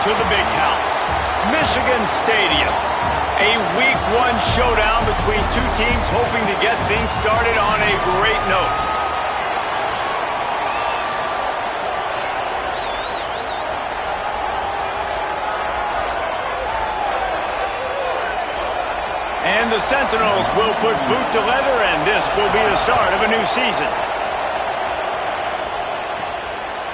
to the big house, Michigan Stadium. A Week 1 showdown between two teams hoping to get things started on a great note. And the Sentinels will put boot to leather, and this will be the start of a new season.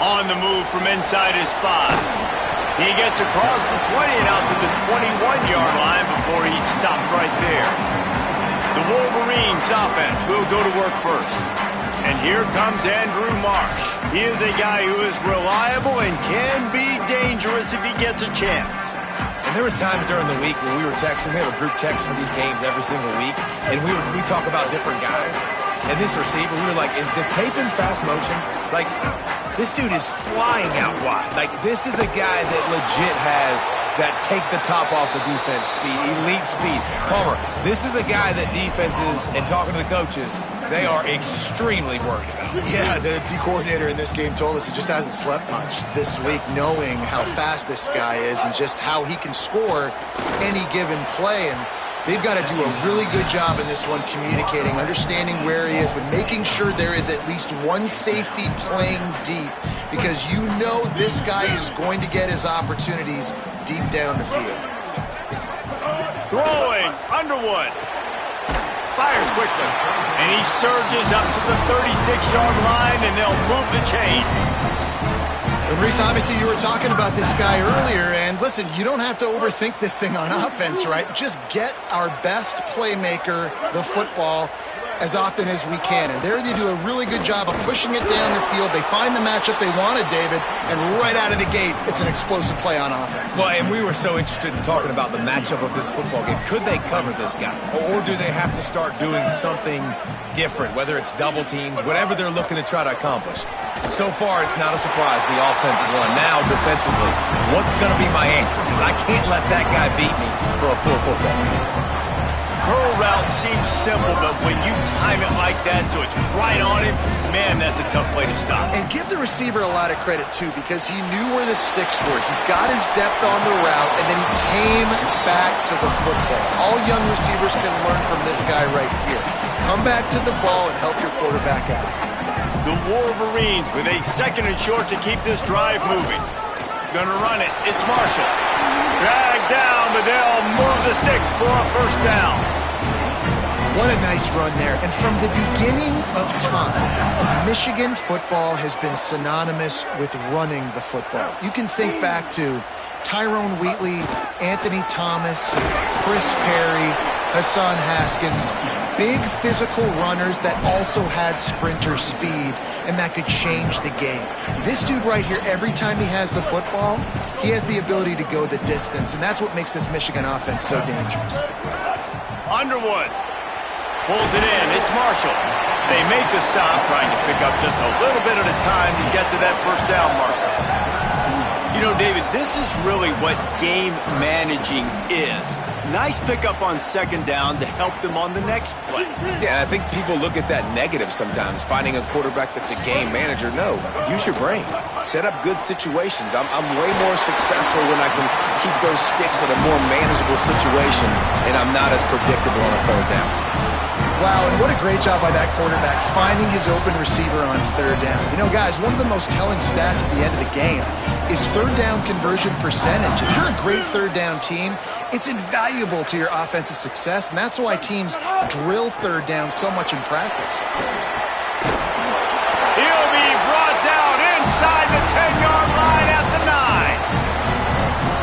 On the move from inside his 5. He gets across the 20 and out to the 21-yard line before he's stopped right there. The Wolverines offense will go to work first. And here comes Andrew Marsh. He is a guy who is reliable and can be dangerous if he gets a chance. And there was times during the week where we were texting. We have a group text for these games every single week. And we talk about different guys. And this receiver, we were like, is the tape in fast motion? Like, this dude is flying out wide. Like, this is a guy that legit has that take the top off the defense speed, elite speed. Palmer, this is a guy that defenses, and talking to the coaches, they are extremely worried about. Yeah, the D coordinator in this game told us he just hasn't slept much this week, knowing how fast this guy is and just how he can score any given play. And they've got to do a really good job in this one communicating, understanding where he is, but making sure there is at least one safety playing deep, because you know this guy is going to get his opportunities deep down the field. Throwing, Underwood. Fires quickly. And he surges up to the 36-yard line, and they'll move the chain. And Reese, obviously you were talking about this guy earlier, and listen, you don't have to overthink this thing on offense, right? Just get our best playmaker the football as often as we can. And there they do a really good job of pushing it down the field. They find the matchup they wanted, David, and right out of the gate, it's an explosive play on offense. Well, and we were so interested in talking about the matchup of this football game. Could they cover this guy? Or do they have to start doing something different, whether it's double teams, whatever they're looking to try to accomplish? So far, it's not a surprise the offense won. Now, defensively, what's going to be my answer? Because I can't let that guy beat me for a full football game. Curl route seems simple, but when you time it like that so it's right on him, man, that's a tough play to stop. And give the receiver a lot of credit, too, because he knew where the sticks were. He got his depth on the route, and then he came back to the football. All young receivers can learn from this guy right here. Come back to the ball and help your quarterback out. The Wolverines with a 2nd and short to keep this drive moving. Gonna run it. It's Marshall. Dragged down, but they'll move the sticks for a first down. What a nice run there. And from the beginning of time, Michigan football has been synonymous with running the football. You can think back to Tyrone Wheatley, Anthony Thomas, Chris Perry, Hassan Haskins. Big physical runners that also had sprinter speed and that could change the game. This dude right here, every time he has the football, he has the ability to go the distance, and that's what makes this Michigan offense so dangerous. Underwood pulls it in. It's Marshall. They make the stop, trying to pick up just a little bit at a time to get to that first down marker. You know, David, this is really what game managing is. Nice pickup on 2nd down to help them on the next play. Yeah, I think people look at that negative sometimes, finding a quarterback that's a game manager. No, use your brain. Set up good situations. I'm way more successful when I can keep those sticks in a more manageable situation, and I'm not as predictable on a 3rd down. Wow, and what a great job by that quarterback, finding his open receiver on 3rd down. You know, guys, one of the most telling stats at the end of the game is 3rd down conversion percentage. If you're a great 3rd down team, it's invaluable to your offensive success, and that's why teams drill 3rd down so much in practice. He'll be brought down inside the 10-yard line at the 9.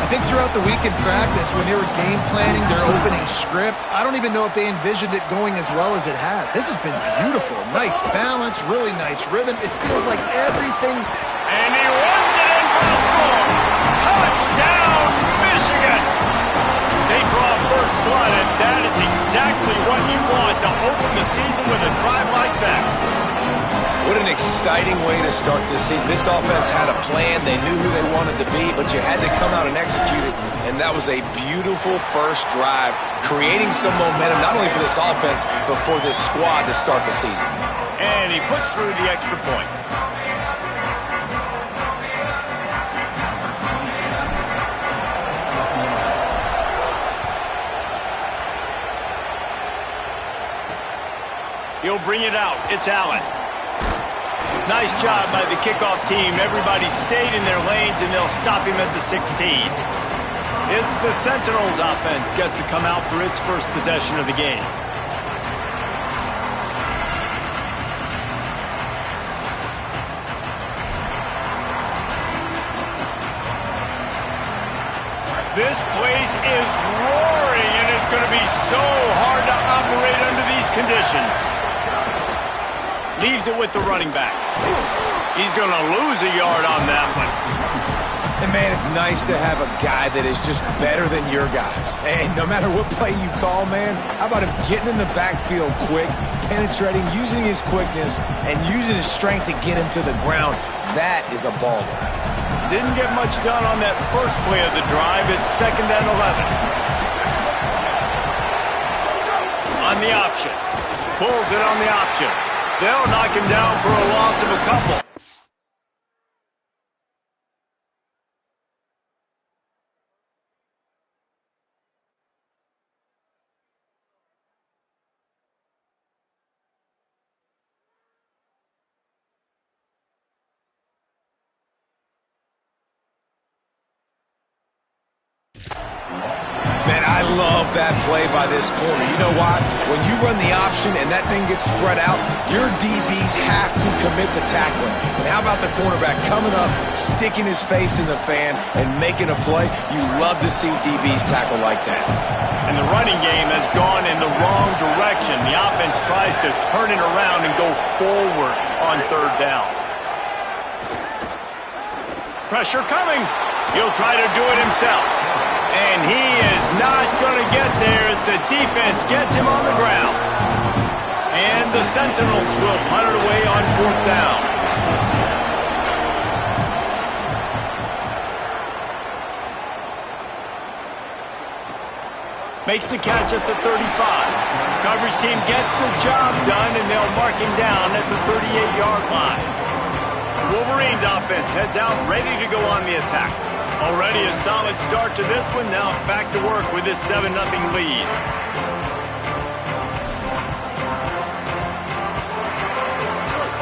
I think throughout the week in practice, when they were game planning their opening script, I don't even know if they envisioned it going as well as it has. This has been beautiful. Nice balance, really nice rhythm. It feels like everything. And he runs it in for the score. Touchdown, Michigan. They draw first blood, and that is exactly what you want to open the season with a drive like that. What an exciting way to start this season. This offense had a plan. They knew who they wanted to be, but you had to come out and execute it. And that was a beautiful first drive, creating some momentum, not only for this offense, but for this squad to start the season. And he puts through the extra point. He'll bring it out. It's Allen. Nice job by the kickoff team. Everybody stayed in their lanes, and they'll stop him at the 16. It's the Sentinels offense gets to come out for its first possession of the game. This place is roaring, and it's going to be so hard to operate under these conditions. Leaves it with the running back. He's going to lose a yard on that one. And, man, it's nice to have a guy that is just better than your guys. And no matter what play you call, man, how about him getting in the backfield quick, penetrating, using his quickness, and using his strength to get him to the ground. That is a baller. Didn't get much done on that first play of the drive. It's 2nd and 11. On the option. Pulls it on the option. They'll knock him down for a loss of a couple. Man, I love that play by this corner. You know why? When you run the option and that thing gets spread out, your DBs have to commit to tackling. And how about the quarterback coming up, sticking his face in the fan, and making a play? You love to see DBs tackle like that. And the running game has gone in the wrong direction. The offense tries to turn it around and go forward on 3rd down. Pressure coming. He'll try to do it himself. And he is not going to get there as the defense gets him on the ground. And the Sentinels will punt it away on 4th down. Makes the catch at the 35. Coverage team gets the job done, and they'll mark him down at the 38-yard line. Wolverines offense heads out ready to go on the attack. Already a solid start to this one. Now back to work with this 7-0 lead.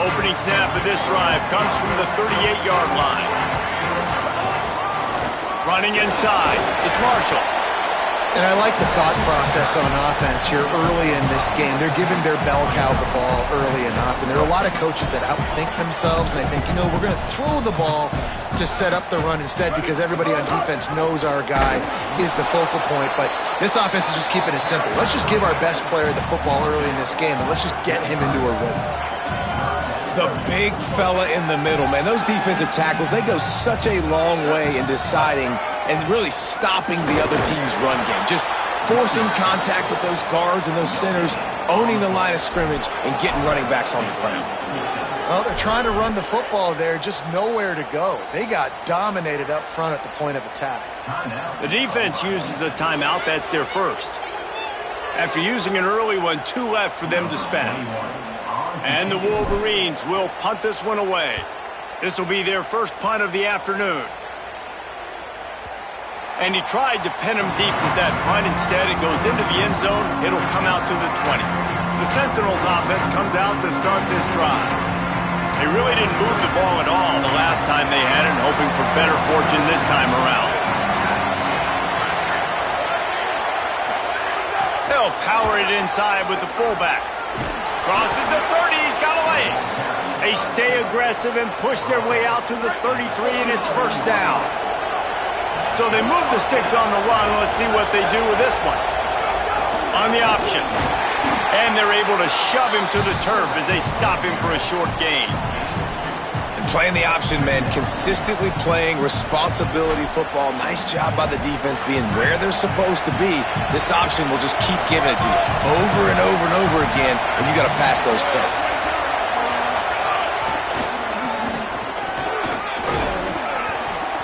Opening snap of this drive comes from the 38-yard line. Running inside, it's Marshall. And I like the thought process on offense here early in this game. They're giving their bell cow the ball early and often. There are a lot of coaches that outthink themselves, and they think, you know, we're going to throw the ball to set up the run instead because everybody on defense knows our guy is the focal point. But this offense is just keeping it simple. Let's just give our best player the football early in this game, and let's just get him into a rhythm. The big fella in the middle, man. Those defensive tackles, they go such a long way in deciding and really stopping the other team's run game. Just forcing contact with those guards and those centers, owning the line of scrimmage, and getting running backs on the ground. Well, they're trying to run the football there, just nowhere to go. They got dominated up front at the point of attack. The defense uses a timeout. That's their first. After using an early one, 2 left for them to spend. And the Wolverines will punt this one away. This will be their first punt of the afternoon. And he tried to pin him deep with that punt. Instead, it goes into the end zone. It'll come out to the 20. The Sentinels offense comes out to start this drive. They really didn't move the ball at all the last time they had it, hoping for better fortune this time around. They'll power it inside with the fullback. Crosses the 30, he's got away. They stay aggressive and push their way out to the 33, and it's 1st down. So they move the sticks on the run. Let's see what they do with this one. On the option. And they're able to shove him to the turf as they stop him for a short gain. And playing the option, man, consistently playing responsibility football. Nice job by the defense being where they're supposed to be. This option will just keep giving it to you over and over and over again, and you got to pass those tests.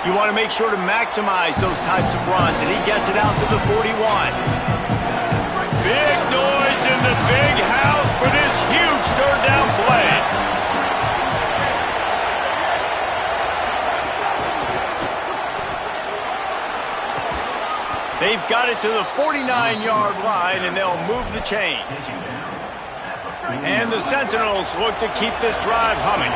You want to make sure to maximize those types of runs, and he gets it out to the 41. Big noise in the big house for this huge 3rd down play. They've got it to the 49-yard line, and they'll move the chains. And the Sentinels look to keep this drive humming.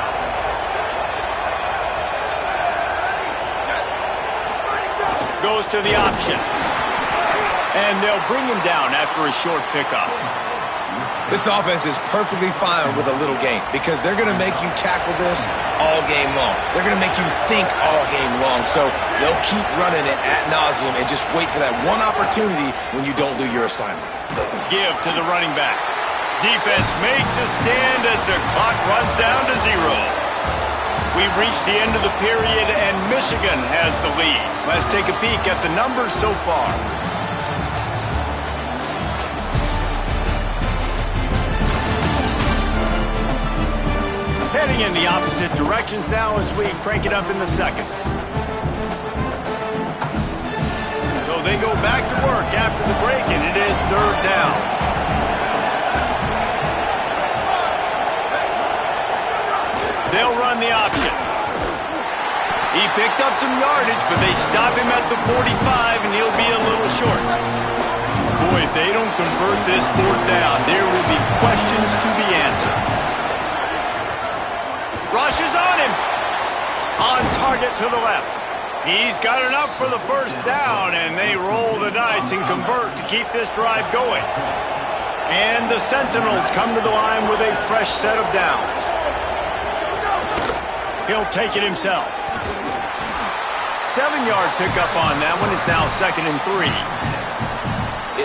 Goes to the option. And they'll bring him down after a short pickup. This offense is perfectly fine with a little game because they're going to make you tackle this all game long. They're going to make you think all game long. So they'll keep running it ad nauseum and just wait for that one opportunity when you don't do your assignment. Give to the running back. Defense makes a stand as the clock runs down to 0. We've reached the end of the period, and Michigan has the lead. Let's take a peek at the numbers so far. Heading in the opposite directions now as we crank it up in the second. So they go back to work after the break, and it is 3rd down. They'll run the option. He picked up some yardage, but they stop him at the 45, and he'll be a little short. Boy, if they don't convert this 4th down, there will be questions to be answered. Rushes on him. On target to the left. He's got enough for the 1st down, and they roll the dice and convert to keep this drive going. And the Sentinels come to the line with a fresh set of downs. He'll take it himself. 7-yard pickup on that one. Is now 2nd and 3.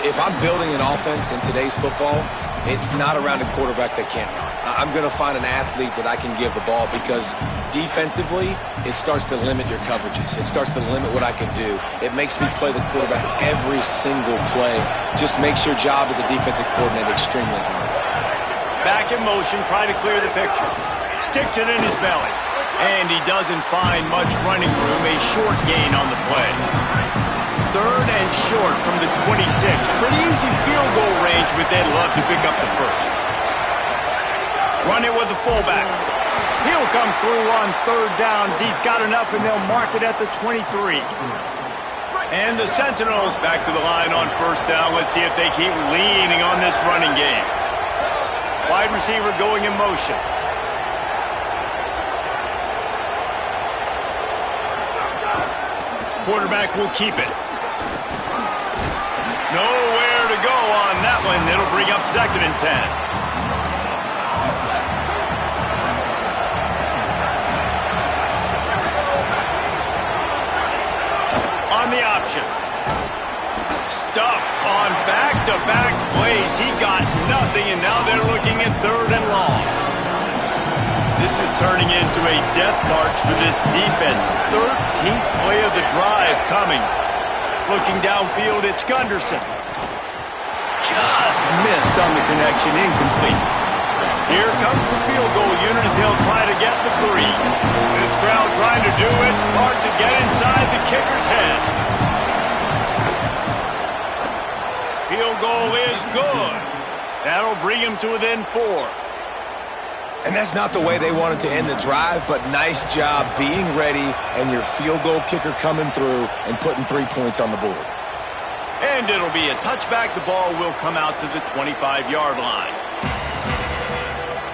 If I'm building an offense in today's football, it's not around a quarterback that can't run. I'm going to find an athlete that I can give the ball because defensively, it starts to limit your coverages. It starts to limit what I can do. It makes me play the quarterback every single play. Just makes your job as a defensive coordinator extremely hard. Back in motion, trying to clear the picture. Sticks it in his belly. And he doesn't find much running room. A short gain on the play. 3rd and short from the 26. Pretty easy field goal range, but they'd love to pick up the 1st. Run it with the fullback. He'll come through on 3rd downs. He's got enough, and they'll mark it at the 23. And the Sentinels back to the line on 1st down. Let's see if they keep leaning on this running game. Wide receiver going in motion. Quarterback will keep it. Nowhere to go on that one. It'll bring up 2nd and 10. On the option. Stuff on back-to-back plays. He got nothing, and now they're looking at 3rd and long. This is turning into a death march for this defense. 13th play of the drive coming. Looking downfield, it's Gunderson. Just missed on the connection, incomplete. Here comes the field goal unit as they'll try to get the 3. This crowd trying to do its part to get inside the kicker's head. Field goal is good. That'll bring him to within 4. And that's not the way they wanted to end the drive, but nice job being ready and your field goal kicker coming through and putting 3 points on the board. And it'll be a touchback. The ball will come out to the 25-yard line.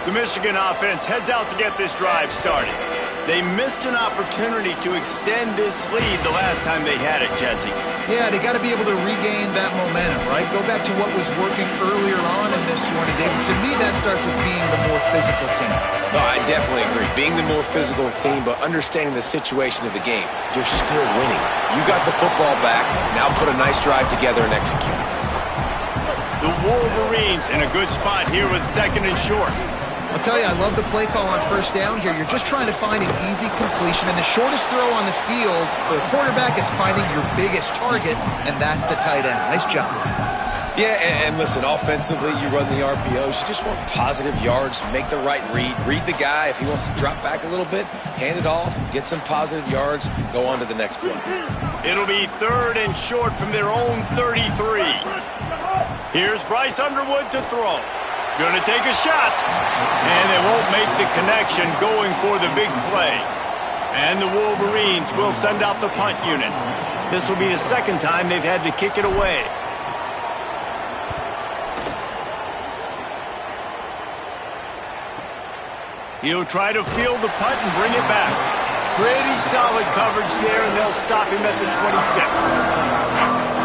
The Michigan offense heads out to get this drive started. They missed an opportunity to extend this lead the last time they had it, Jesse. Yeah, they got to be able to regain that momentum, right? Go back to what was working earlier on in this one. And David, to me, that starts with being the more physical team. No, I definitely agree. Being the more physical team, but understanding the situation of the game. You're still winning. You got the football back. Now put a nice drive together and execute. The Wolverines in a good spot here with 2nd and short. I'll tell you, I love the play call on 1st down here. You're just trying to find an easy completion, and the shortest throw on the field for a quarterback is finding your biggest target, and that's the tight end. Nice job. Yeah, and listen, offensively, you run the RPOs. You just want positive yards, make the right read the guy. If he wants to drop back a little bit, hand it off, get some positive yards, go on to the next play. It'll be 3rd and short from their own 33. Here's Bryce Underwood to throw. Going to take a shot, and they won't make the connection going for the big play. And the Wolverines will send out the punt unit. This will be the 2nd time they've had to kick it away. He'll try to field the punt and bring it back. Pretty solid coverage there, and they'll stop him at the 26.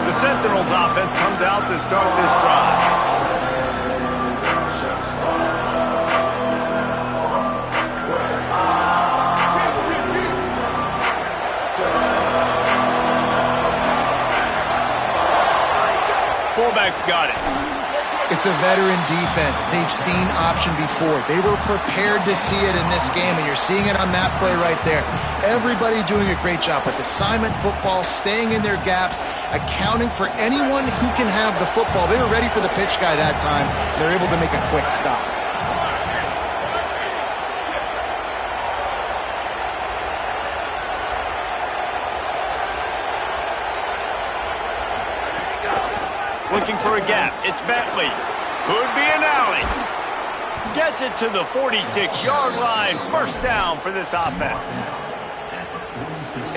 The Sentinels offense comes out to start this drive. Fullback's got it. It's a veteran defense. They've seen option before. They were prepared to see it in this game, and you're seeing it on that play right there. Everybody doing a great job with assignment football, staying in their gaps, accounting for anyone who can have the football. They were ready for the pitch guy that time. They're able to make a quick stop. Looking for a gap. It's Bentley. Could be an alley. Gets it to the 46-yard line. First down for this offense.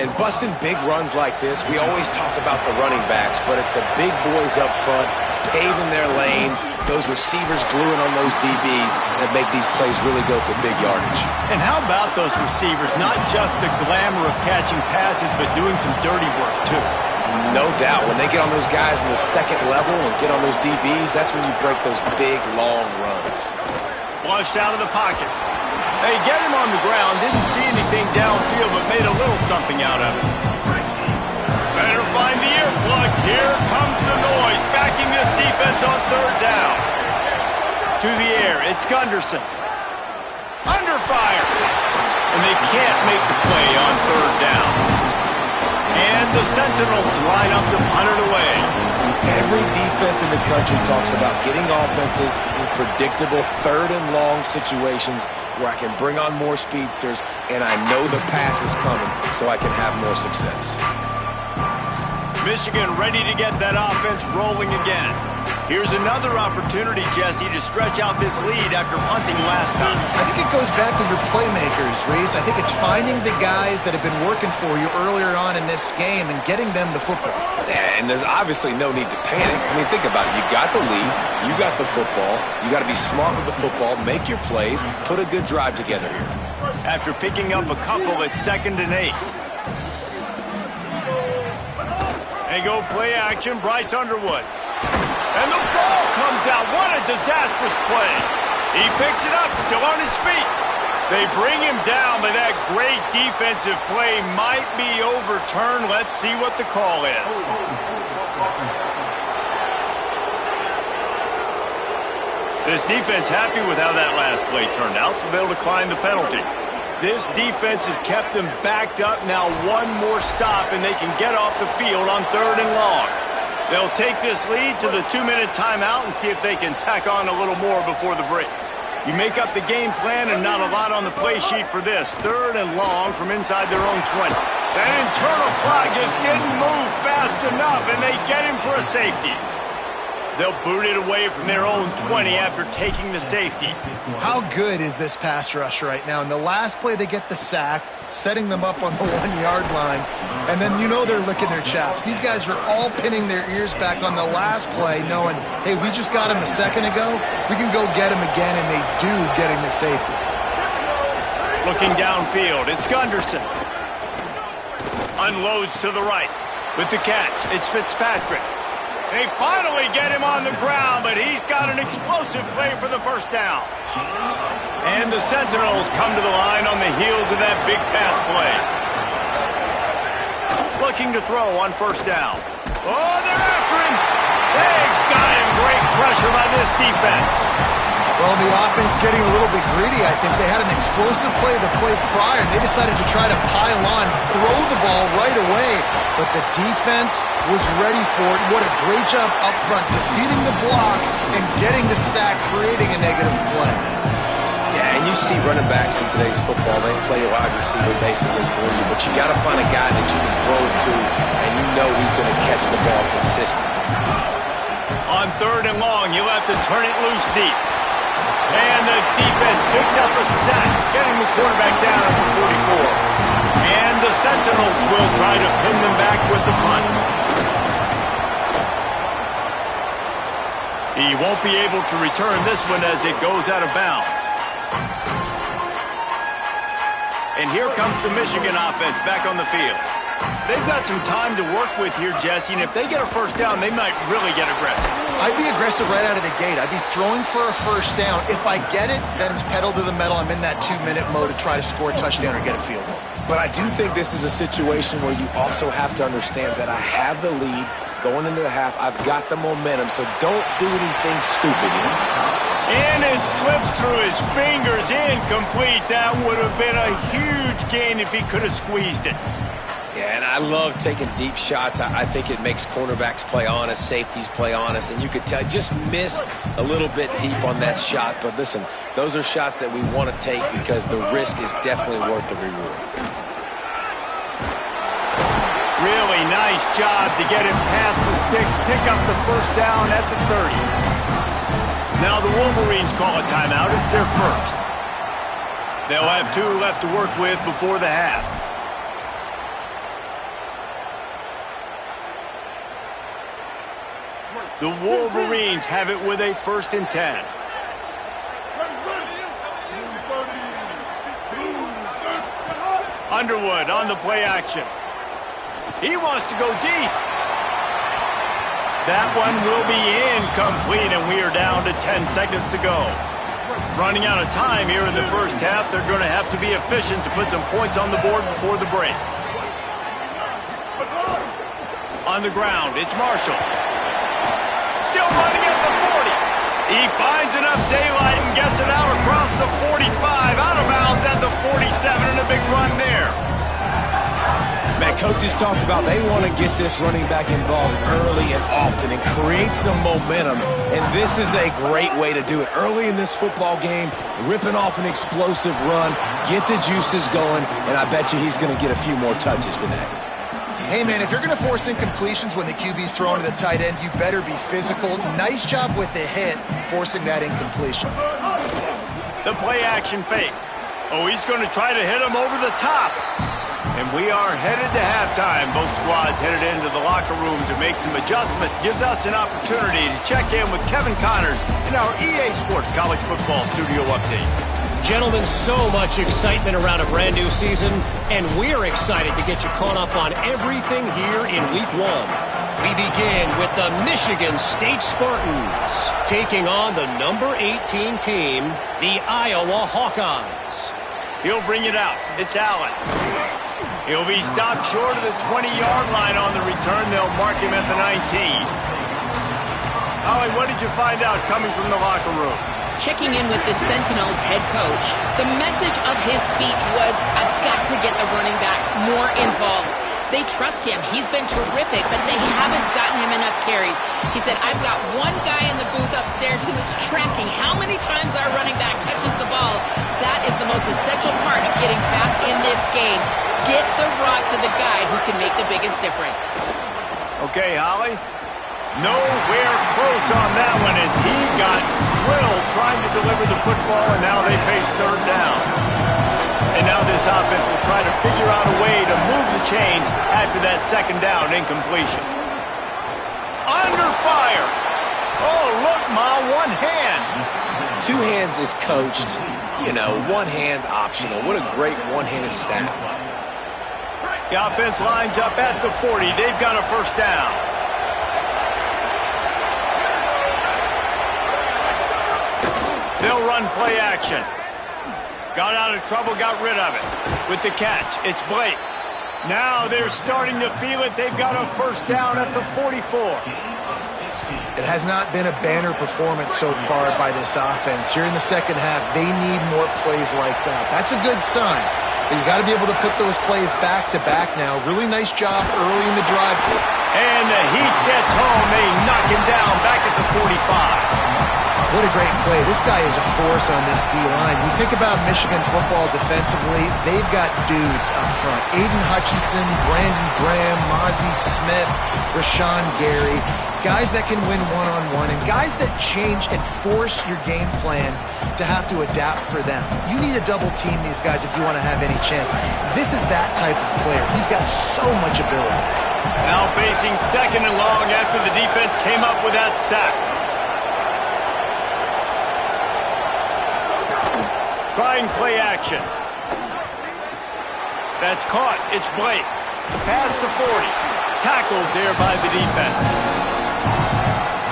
And busting big runs like this, we always talk about the running backs, but it's the big boys up front, paving their lanes, those receivers gluing on those DBs that make these plays really go for big yardage. And how about those receivers? Not just the glamour of catching passes, but doing some dirty work, too. No doubt. When they get on those guys in the second level and get on those DBs, that's when you break those big, long runs. Flushed out of the pocket. They get him on the ground. Didn't see anything downfield, but made a little something out of it. Better find the earplugs. Here comes the noise. Backing this defense on third down. To the air. It's Gunderson. Under fire. And they can't make the play on third down. And the Sentinels line up to punt it away. Every defense in the country talks about getting offenses in predictable third and long situations where I can bring on more speedsters and I know the pass is coming so I can have more success. Michigan ready to get that offense rolling again. Here's another opportunity, Jesse, to stretch out this lead after punting last time. I think it goes back to your playmakers, Reese. I think it's finding the guys that have been working for you earlier on in this game and getting them the football. Yeah, and there's obviously no need to panic. I mean, think about it. You got the lead. You got the football. You got to be smart with the football, make your plays, put a good drive together here. After picking up a couple, it's 2nd and 8. They go play action, Bryce Underwood. And the ball comes out. What a disastrous play. He picks it up, still on his feet. They bring him down, but that great defensive play might be overturned. Let's see what the call is. This defense happy with how that last play turned out, so they'll decline the penalty. This defense has kept them backed up. Now one more stop, and they can get off the field on third and long. They'll take this lead to the 2-minute timeout and see if they can tack on a little more before the break. You make up the game plan and not a lot on the play sheet for this. Third and long from inside their own 20. That internal clock just didn't move fast enough, and they get him for a safety. They'll boot it away from their own 20 after taking the safety. How good is this pass rush right now? In the last play, they get the sack, setting them up on the 1-yard line, and then you know they're licking their chops. These guys are all pinning their ears back on the last play, knowing, hey, we just got him a second ago. We can go get him again, and they do, getting the safety. Looking downfield, it's Gunderson. Unloads to the right. With the catch, it's Fitzpatrick. They finally get him on the ground, but he's got an explosive play for the first down. And the Sentinels come to the line on the heels of that big pass play. Looking to throw on first down. Oh, they're after him. They got him. Great pressure by this defense. Well, the offense getting a little bit greedy, I think. They had an explosive play the play prior, and they decided to try to pile on, throw the ball right away. But the defense was ready for it. What a great job up front, defeating the block and getting the sack, creating a negative play. Yeah, and you see running backs in today's football, they play a wide receiver basically for you, but you got to find a guy that you can throw it to, and you know he's going to catch the ball consistently. On third and long, you'll have to turn it loose deep. And the defense picks up a sack, getting the quarterback down at the 44. And the Sentinels will try to pin them back with the punt. He won't be able to return this one as it goes out of bounds. And here comes the Michigan offense back on the field. They've got some time to work with here, Jesse, and if they get a first down, they might really get aggressive. I'd be aggressive right out of the gate. I'd be throwing for a first down. If I get it, then it's pedal to the metal. I'm in that 2-minute mode to try to score a touchdown or get a field goal. But I do think this is a situation where you also have to understand that I have the lead going into the half. I've got the momentum, so don't do anything stupid here. And it slips through his fingers, incomplete. That would have been a huge gain if he could have squeezed it. Yeah, and I love taking deep shots. I think it makes cornerbacks play honest, safeties play honest, and you could tell just missed a little bit deep on that shot. But listen, those are shots that we want to take because the risk is definitely worth the reward. Really nice job to get him past the sticks, pick up the first down at the 30. Now the Wolverines call a timeout. It's their first. They'll have 2 left to work with before the half. The Wolverines have it with a 1st and 10. Underwood on the play action. He wants to go deep. That one will be incomplete, and we are down to 10 seconds to go. Running out of time here in the first half. They're going to have to be efficient to put some points on the board before the break. On the ground, it's Marshall. Still running at the 40. He finds enough daylight and gets it out across the 45, out of bounds at the 47, and a big run there. Man, coaches talked about they want to get this running back involved early and often and create some momentum, and this is a great way to do it. Early in this football game, ripping off an explosive run, get the juices going, and I bet you he's going to get a few more touches today. Hey, man, if you're going to force incompletions when the QB's throwing to the tight end, you better be physical. Nice job with the hit, forcing that incompletion. The play action fake. Oh, he's going to try to hit him over the top. And we are headed to halftime. Both squads headed into the locker room to make some adjustments. Gives us an opportunity to check in with Kevin Connors in our EA Sports College Football Studio Update. Gentlemen, so much excitement around a brand new season, and we're excited to get you caught up on everything here in Week 1. We begin with the Michigan State Spartans taking on the number 18 team, the Iowa Hawkeyes. He'll bring it out. It's Allen. He'll be stopped short of the 20-yard line on the return. They'll mark him at the 19. Holly, what did you find out coming from the locker room? Checking in with the Sentinels head coach, the message of his speech was, I've got to get the running back more involved. They trust him. He's been terrific, but they haven't gotten him enough carries. He said, I've got one guy in the booth upstairs who is tracking how many times our running back touches the ball. That is the most essential part of getting back in this game. Get the rock to the guy who can make the biggest difference. Okay, Holly. Nowhere close on that one as he got drilled trying to deliver the football, and now they face 3rd down. And now this offense will try to figure out a way to move the chains after that 2nd down incompletion. Under fire. Oh, look, Ma, one hand. 2 hands is coached. You know, 1 hand optional. What a great one-handed stab. The offense lines up at the 40. They've got a 1st down. They'll run play action. Got out of trouble, got rid of it. With the catch, it's Blake. Now they're starting to feel it. They've got a 1st down at the 44. It has not been a banner performance so far by this offense. Here in the second half, they need more plays like that. That's a good sign. But you got to be able to put those plays back to back now. Really nice job early in the drive. And the heat gets home. They knock him down back at the 45. What a great play. This guy is a force on this D-line. You think about Michigan football defensively, they've got dudes up front. Aiden Hutchinson, Brandon Graham, Mozzie Smith, Rashawn Gary. Guys that can win one-on-one and guys that change and force your game plan to have to adapt for them. You need to double team these guys if you want to have any chance. This is that type of player. He's got so much ability. Now facing 2nd and long after the defense came up with that sack. Trying play action. That's caught. It's Blake. Past the 40. Tackled there by the defense.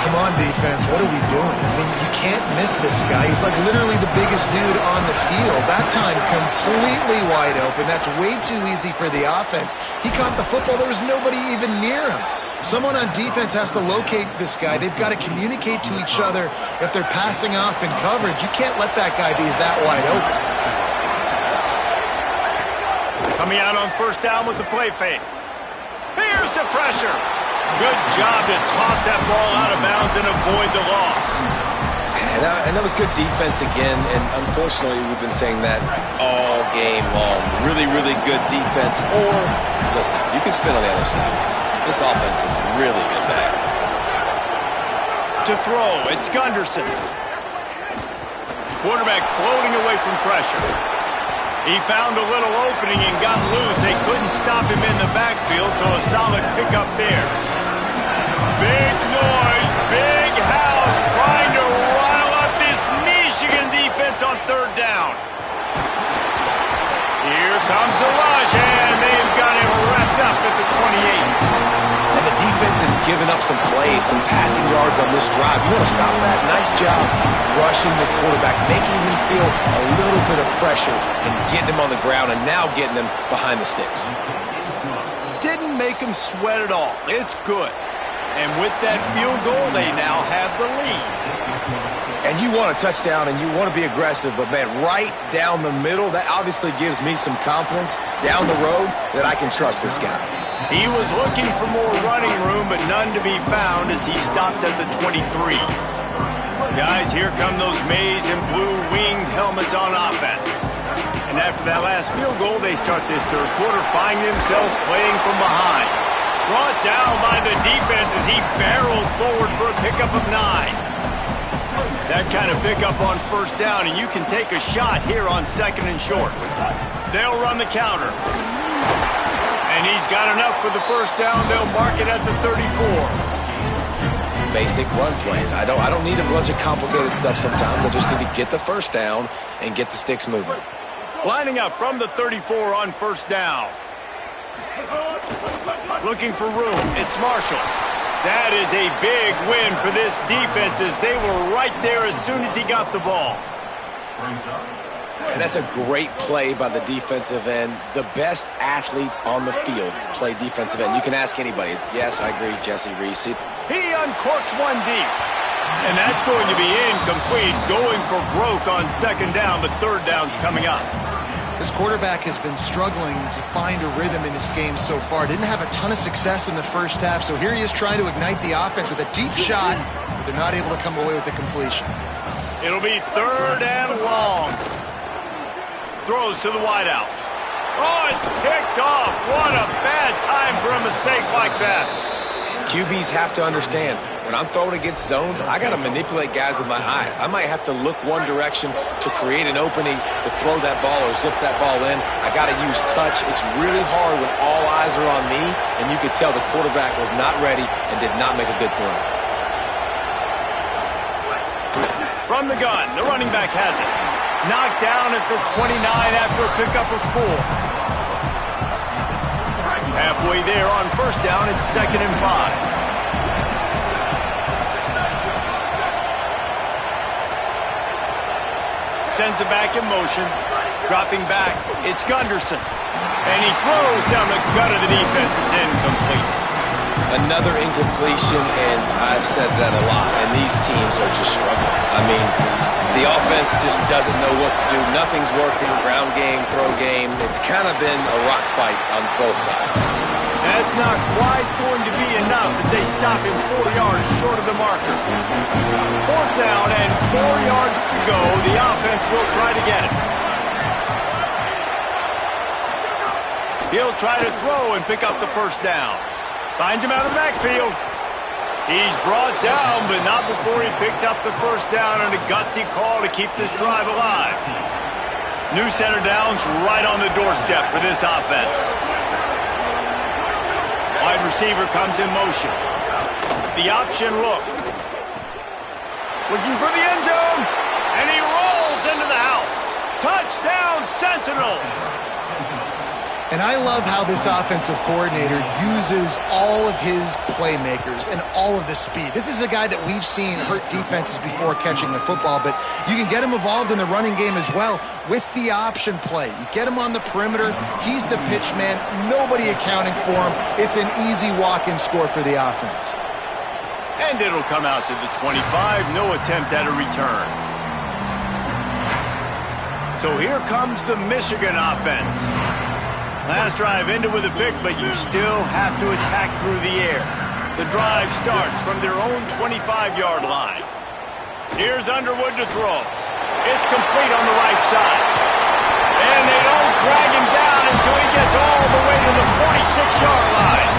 Come on, defense. What are we doing? I mean, you can't miss this guy. He's like literally the biggest dude on the field. That time, completely wide open. That's way too easy for the offense. He caught the football. There was nobody even near him. Someone on defense has to locate this guy. They've got to communicate to each other if they're passing off in coverage. You can't let that guy be that wide open. Coming out on first down with the play fake. Here's the pressure. Good job to toss that ball out of bounds and avoid the loss. And that was good defense again, and unfortunately we've been saying that all game long. Really, really good defense. Or, listen, you can spin on the other side. This offense has really been bad. To throw, it's Gunderson. Quarterback floating away from pressure. He found a little opening and got loose. They couldn't stop him in the backfield, so a solid pickup there. Big noise, big house, trying to rile up this Michigan defense on third down. Here comes the rush, and they've got him wrapped up at the 28. And the defense has given up some plays, some passing yards on this drive. You want to stop that? Nice job rushing the quarterback, making him feel a little bit of pressure and getting him on the ground and now getting him behind the sticks. Didn't make him sweat at all. It's good. And with that field goal, they now have the lead. And you want a touchdown and you want to be aggressive, but, man, right down the middle, that obviously gives me some confidence down the road that I can trust this guy. He was looking for more running room, but none to be found as he stopped at the 23. Guys, here come those maize and blue winged helmets on offense. And after that last field goal, they start this third quarter, finding themselves playing from behind. Brought down by the defense as he barreled forward for a pickup of 9. That kind of pickup on first down, and you can take a shot here on second and short. They'll run the counter. And he's got enough for the first down. They'll mark it at the 34. Basic run plays. I don't need a bunch of complicated stuff sometimes. I just need to get the first down and get the sticks moving. Lining up from the 34 on first down. Looking for room. It's Marshall. That is a big win for this defense as they were right there as soon as he got the ball. And that's a great play by the defensive end. The best athletes on the field play defensive end. You can ask anybody. Yes, I agree, Jesse Reese. He uncorks one deep. And that's going to be incomplete, going for broke on second down, but third down's coming up. This quarterback has been struggling to find a rhythm in this game so far. Didn't have a ton of success in the first half, so here he is trying to ignite the offense with a deep shot, but they're not able to come away with the completion. It'll be third and long. Throws to the wideout. Oh, it's picked off. What a bad time for a mistake like that. QBs have to understand, when I'm throwing against zones, I got to manipulate guys with my eyes. I might have to look one direction to create an opening to throw that ball or zip that ball in. I got to use touch. It's really hard when all eyes are on me, and you could tell the quarterback was not ready and did not make a good throw. From the gun, the running back has it. Knocked down at the 29 after a pickup of 4. Halfway there on first down, it's second and 5. Sends it back in motion. Dropping back, it's Gunderson. And he throws down the gut of the defense. It's incomplete. Another incompletion, and I've said that a lot, and these teams are just struggling. I mean, the offense just doesn't know what to do. Nothing's working. Ground game, throw game. It's kind of been a rock fight on both sides. That's not quite going to be enough as they stop him 4 yards short of the marker. Fourth down and 4 yards to go. The offense will try to get it. He'll try to throw and pick up the first down. Finds him out of the backfield. He's brought down, but not before he picks up the first down and a gutsy call to keep this drive alive. New center down's right on the doorstep for this offense. Wide receiver comes in motion. The option look. Looking for the end zone, and he rolls into the house. Touchdown, Sentinels! And I love how this offensive coordinator uses all of his playmakers and all of the speed. This is a guy that we've seen hurt defenses before catching the football, but you can get him involved in the running game as well with the option play. You get him on the perimeter, he's the pitch man, nobody accounting for him. It's an easy walk-in score for the offense. And it'll come out to the 25, no attempt at a return. So here comes the Michigan offense. Last drive ended with a pick, but you still have to attack through the air. The drive starts from their own 25-yard line. Here's Underwood to throw. It's complete on the right side. And they don't drag him down until he gets all the way to the 46-yard line.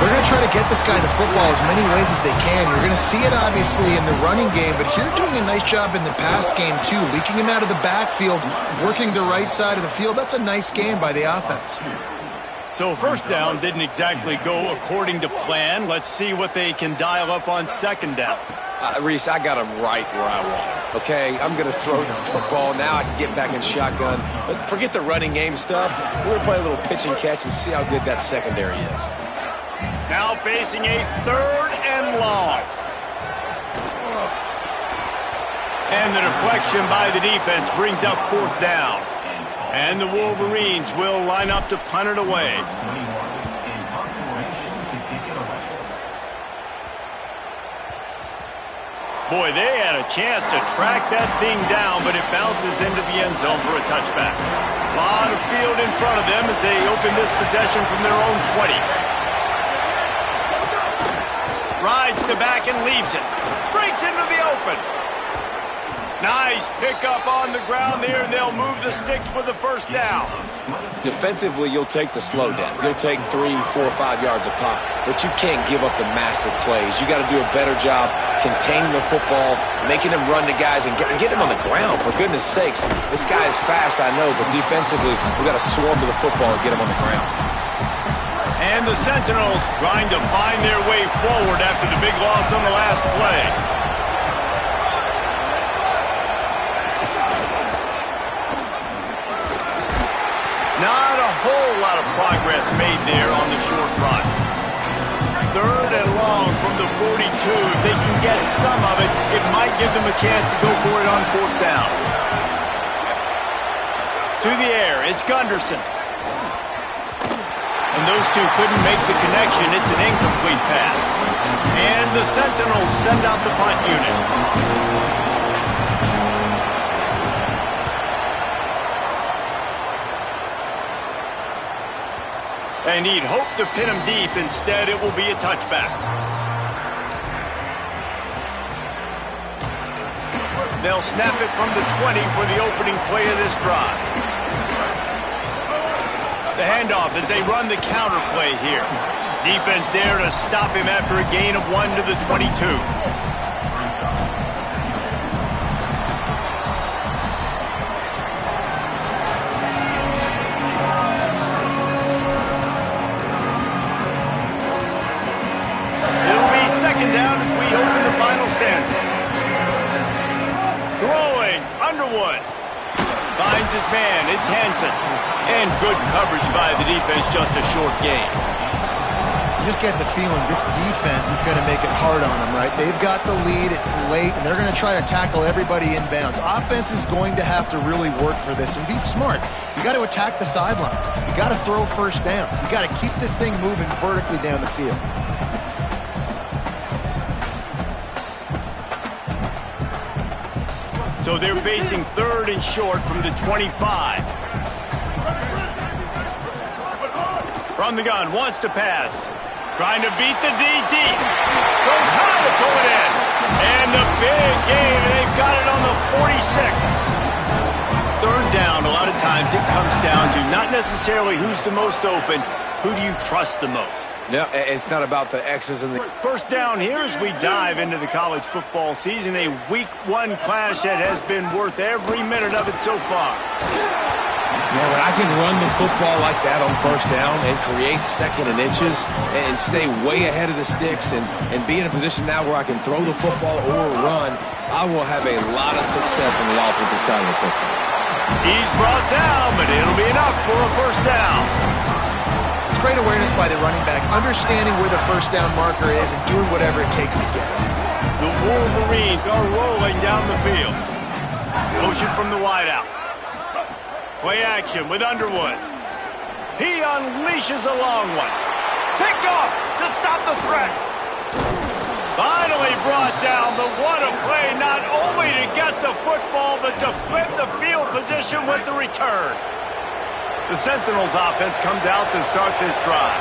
They're going to try to get this guy the football as many ways as they can. You're going to see it, obviously, in the running game, but here doing a nice job in the pass game, too. Leaking him out of the backfield, working the right side of the field. That's a nice game by the offense. So first down didn't exactly go according to plan. Let's see what they can dial up on second down. Reese, I got him right where I want him, okay? I'm going to throw the football. Now I can get back in shotgun. Let's forget the running game stuff. We're going to play a little pitch and catch and see how good that secondary is. Now facing a third and long. And the deflection by the defense brings up fourth down. And the Wolverines will line up to punt it away. Boy, they had a chance to track that thing down, but it bounces into the end zone for a touchback. A lot of field in front of them as they open this possession from their own 20. Rides the back and leaves it. Breaks into the open. Nice pickup on the ground there, and they'll move the sticks for the first down. Defensively, you'll take the slow down. You'll take 3, 4, 5 yards a pop, but you can't give up the massive plays. You got to do a better job containing the football, making them run to guys, and get them on the ground, for goodness sakes. This guy is fast, I know, but defensively, we've got to swarm to the football and get him on the ground. And the Sentinels trying to find their way forward after the big loss on the last play. Not a whole lot of progress made there on the short run. Third and long from the 42. If they can get some of it, it might give them a chance to go for it on fourth down. To the air, it's Gunderson. And those two couldn't make the connection. It's an incomplete pass. And the Sentinels send out the punt unit. And he'd hoped to pin him deep. Instead, it will be a touchback. They'll snap it from the 20 for the opening play of this drive. The handoff as they run the counter play here. Defense there to stop him after a gain of 1 to the 22. It'll be second down as we open the final stanza. Throwing, Underwood. Finds his man, it's Hansen. And good coverage by the defense, just a short gain. You just get the feeling this defense is going to make it hard on them, right? They've got the lead, it's late, and they're going to try to tackle everybody inbounds. Offense is going to have to really work for this and be smart. You got to attack the sidelines. You got to throw first downs. You got to keep this thing moving vertically down the field. So they're facing third and short from the 25. From the gun, wants to pass. Trying to beat the D deep. Goes high to pull it in. And the big gain, and they've got it on the 46. Third down, a lot of times it comes down to not necessarily who's the most open, who do you trust the most? No, it's not about the X's and the... First down here as we dive into the college football season, a week 1 clash that has been worth every minute of it so far. Man, when I can run the football like that on first down and create second and inches and stay way ahead of the sticks and be in a position now where I can throw the football or run, I will have a lot of success on the offensive side of the football. He's brought down, but it'll be enough for a first down. It's great awareness by the running back, understanding where the first down marker is and doing whatever it takes to get it. The Wolverines are rolling down the field. Motion from the wideout. Play action with Underwood. He unleashes a long one. Picked off to stop the threat. Finally brought down, but what a play, not only to get the football, but to flip the field position with the return. The Sentinels offense comes out to start this drive.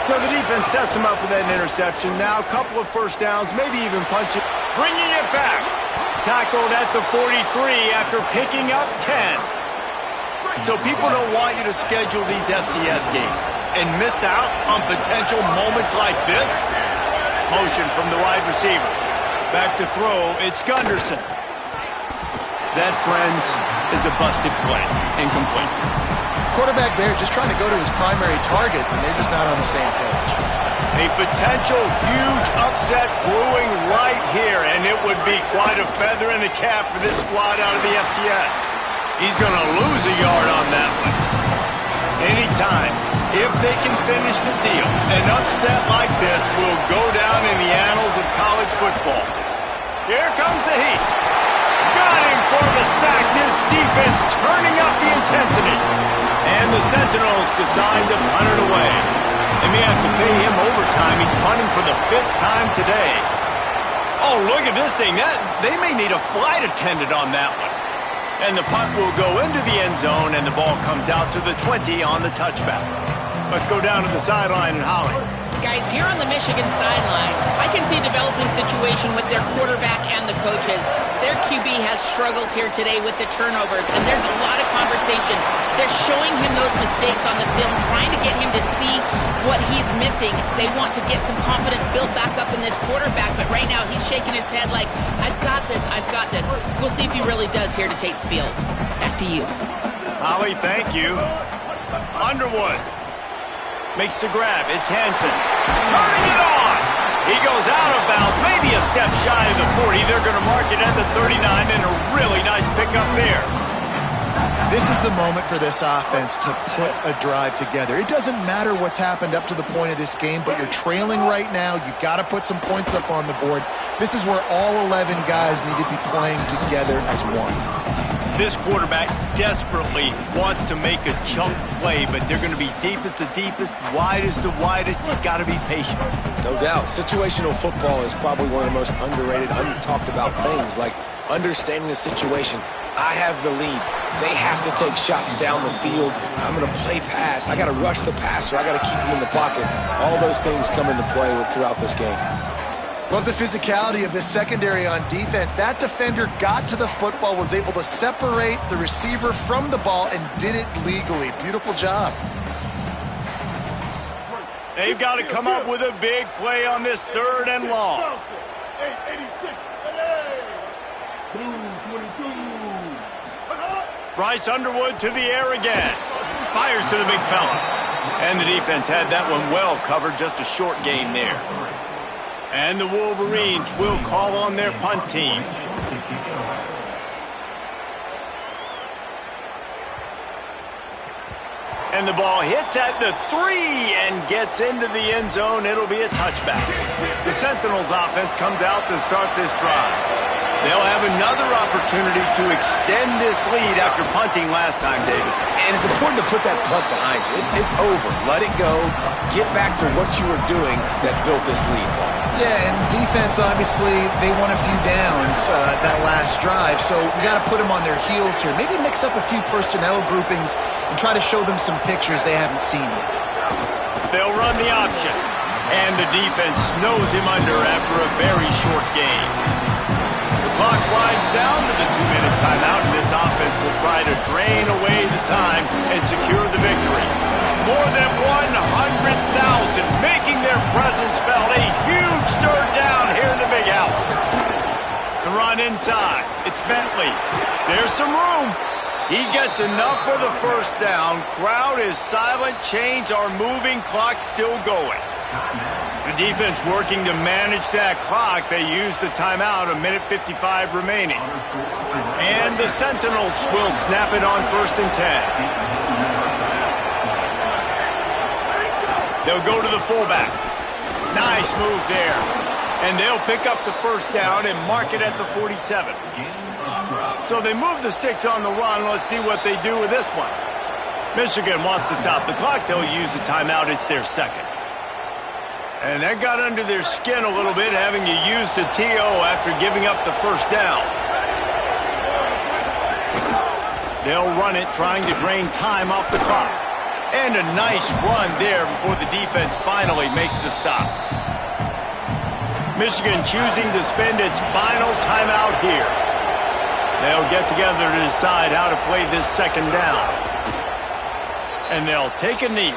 So the defense sets them up with that interception. Now a couple of first downs, maybe even punching. Bringing it back. Tackled at the 43 after picking up 10. So people don't want you to schedule these FCS games and miss out on potential moments like this. Motion from the wide receiver. Back to throw, it's Gunderson. That, friends, is a busted play. Incomplete. Quarterback there just trying to go to his primary target, and they're just not on the same page. A potential huge upset brewing right here, and it would be quite a feather in the cap for this squad out of the FCS. He's going to lose a yard on that one. Anytime, if they can finish the deal, an upset like this will go down in the annals of college football. Here comes the heat. Got him for the sack. This defense turning up the intensity. And the Sentinels decide to punt it away. They may have to pay him overtime. He's punting for the 5th time today. Oh, look at this thing. They may need a flight attendant on that one. And the punt will go into the end zone, and the ball comes out to the 20 on the touchback. Let's go down to the sideline and Holly. Guys, here on the Michigan sideline, I can see a developing situation with their quarterback and the coaches. Their QB has struggled here today with the turnovers, and there's a lot of conversation. They're showing him those mistakes on the film, trying to get him to see what he's missing. They want to get some confidence built back up in this quarterback, but right now he's shaking his head like, I've got this, I've got this. We'll see if he really does here to take the field. Back to you. Holly, thank you. Underwood. Makes the grab. It's Hansen. Turning it on. He goes out of bounds. Maybe a step shy of the 40. They're going to mark it at the 39, and a really nice pickup there. This is the moment for this offense to put a drive together. It doesn't matter what's happened up to the point of this game, but you're trailing right now. You've got to put some points up on the board. This is where all 11 guys need to be playing together as one. This quarterback desperately wants to make a chunk play, but they're going to be deepest the deepest, widest the widest. He's got to be patient. No doubt. Situational football is probably one of the most underrated, talked about things, like understanding the situation. I have the lead. They have to take shots down the field. I'm going to play pass. I got to rush the passer. I got to keep him in the pocket. All those things come into play throughout this game. Love the physicality of this secondary on defense. That defender got to the football, was able to separate the receiver from the ball, and did it legally. Beautiful job. They've got to come up with a big play on this 3rd and long. 886. Blue 22. Bryce Underwood to the air again. Fires to the big fella. And the defense had that one well covered. Just a short gain there. And the Wolverines will call on their punt team. And the ball hits at the 3 and gets into the end zone. It'll be a touchback. The Sentinels offense comes out to start this drive. They'll have another opportunity to extend this lead after punting last time, David. And it's important to put that punt behind you. It's over. Let it go. Get back to what you were doing that built this lead, Paul. Yeah, and defense, obviously, they won a few downs that last drive, so we got to put them on their heels here. Maybe mix up a few personnel groupings and try to show them some pictures they haven't seen yet. They'll run the option, and the defense snows him under after a very short game. The clock winds down to the 2-minute timeout, and this offense will try to drain away the time and secure the victory. More than 100,000 making their presence felt. A huge third down here in the big house. The run inside. It's Bentley. There's some room. He gets enough for the first down. Crowd is silent. Chains are moving. Clock still going. The defense working to manage that clock. They use the timeout, 1:55 remaining. And the Sentinels will snap it on 1st and 10. They'll go to the fullback. Nice move there. And they'll pick up the first down and mark it at the 47. So they move the sticks on the run. Let's see what they do with this one. Michigan wants to stop the clock. They'll use the timeout. It's their second. And that got under their skin a little bit, having to use the TO after giving up the first down. They'll run it, trying to drain time off the clock. And a nice run there before the defense finally makes the stop. Michigan choosing to spend its final timeout here. They'll get together to decide how to play this second down. And they'll take a knee.